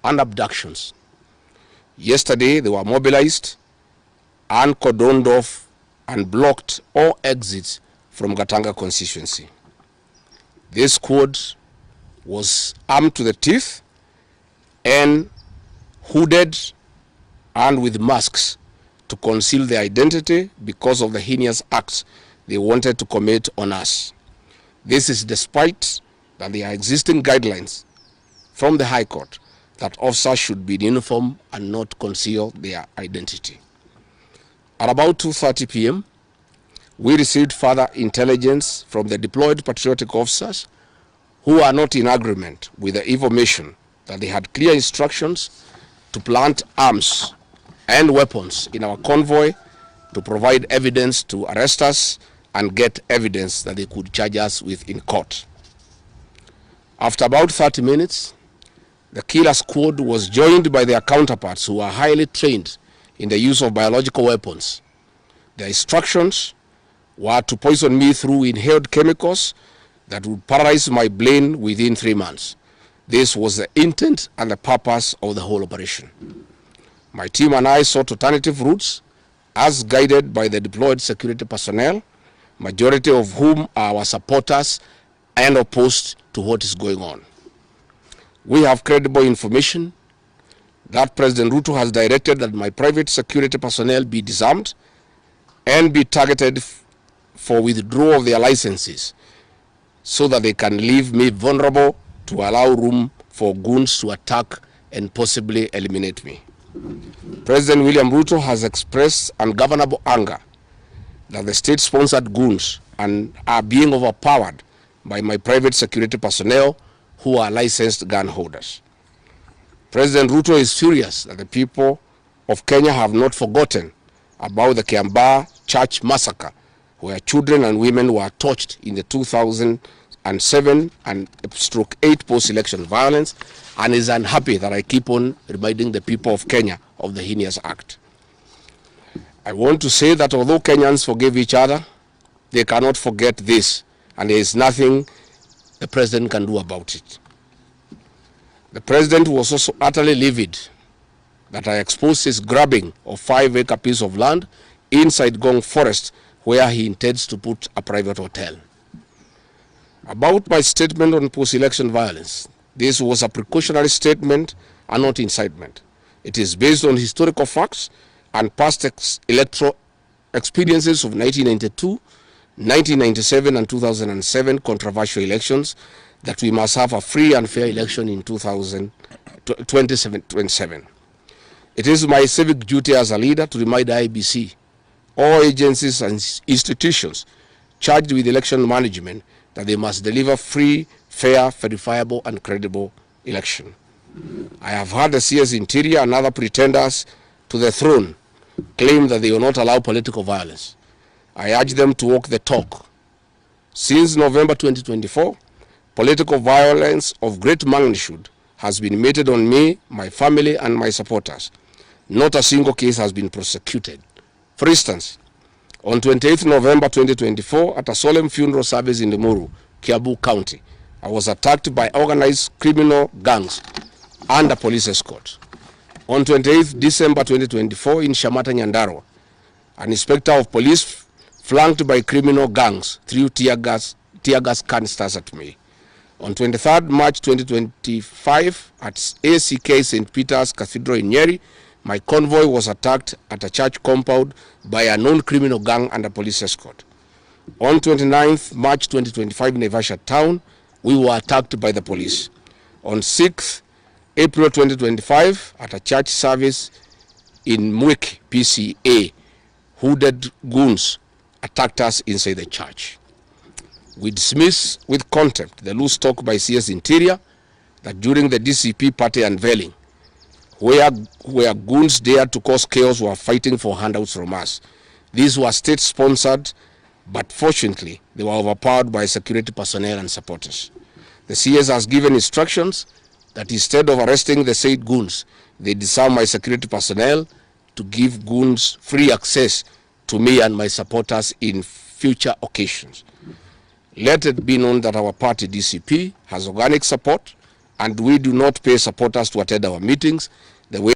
and abductions. Yesterday, they were mobilized and cordoned off and blocked all exits from Gachaga constituency. This squad was armed to the teeth and hooded and with masks to conceal their identity because of the heinous acts they wanted to commit on us. This is despite that there are existing guidelines from the High Court that officers should be in uniform and not conceal their identity. At about 2:30 p.m., we received further intelligence from the deployed patriotic officers who are not in agreement with the information that they had clear instructions to plant arms and weapons in our convoy to provide evidence to arrest us and get evidence that they could charge us with in court. After about 30 minutes, the killer squad was joined by their counterparts who are highly trained in the use of biological weapons. Their instructions were to poison me through inhaled chemicals that would paralyze my brain within 3 months. This was the intent and the purpose of the whole operation. My team and I sought alternative routes as guided by the deployed security personnel, majority of whom are our supporters and opposed to what is going on. We have credible information that President Ruto has directed that my private security personnel be disarmed and be targeted for withdrawal of their licenses so that they can leave me vulnerable to allow room for goons to attack and possibly eliminate me. President William Ruto has expressed ungovernable anger that the state-sponsored goons are being overpowered by my private security personnel who are licensed gun holders. President Ruto is furious that the people of Kenya have not forgotten about the Kiambaa church massacre, where children and women were tortured in the 2007 and /8 post-election violence, and is unhappy that I keep on reminding the people of Kenya of the heinous act. I want to say that although Kenyans forgive each other, they cannot forget this, and there is nothing the president can do about it. The president was also utterly livid that I exposed his grabbing of 5-acre piece of land inside Gong Forest, where he intends to put a private hotel. About my statement on post-election violence, this was a precautionary statement and not incitement. It is based on historical facts and past electoral experiences of 1992, 1997 and 2007 controversial elections, that we must have a free and fair election in 2027. It is my civic duty as a leader to remind the IEBC, all agencies and institutions charged with election management, that they must deliver free, fair, verifiable and credible election. I have heard the CS Interior and other pretenders to the throne claim that they will not allow political violence. I urge them to walk the talk. Since November 2024, political violence of great magnitude has been meted on me, my family and my supporters. Not a single case has been prosecuted. For instance, on 28th November 2024, at a solemn funeral service in Limuru, Kiambu County, I was attacked by organized criminal gangs and a police escort. On 28th December 2024, in Shamata, Nyandarua, an inspector of police flanked by criminal gangs threw tear gas canisters at me. On 23rd March 2025, at ACK St. Peter's Cathedral in Nyeri, my convoy was attacked at a church compound by a known criminal gang and a police escort. On 29th March 2025 in Naivasha town, we were attacked by the police. On 6th April 2025, at a church service in Mwik, PCA, hooded goons attacked us inside the church. We dismiss with contempt the loose talk by CS Interior that during the DCP party unveiling, where goons dared to cause chaos, were fighting for handouts from us. These were state-sponsored, but fortunately, they were overpowered by security personnel and supporters. The CS has given instructions that instead of arresting the said goons, they disarm my security personnel to give goons free access to me and my supporters in future occasions. Let it be known that our party, DCP, has organic support and we do not pay supporters to attend our meetings the way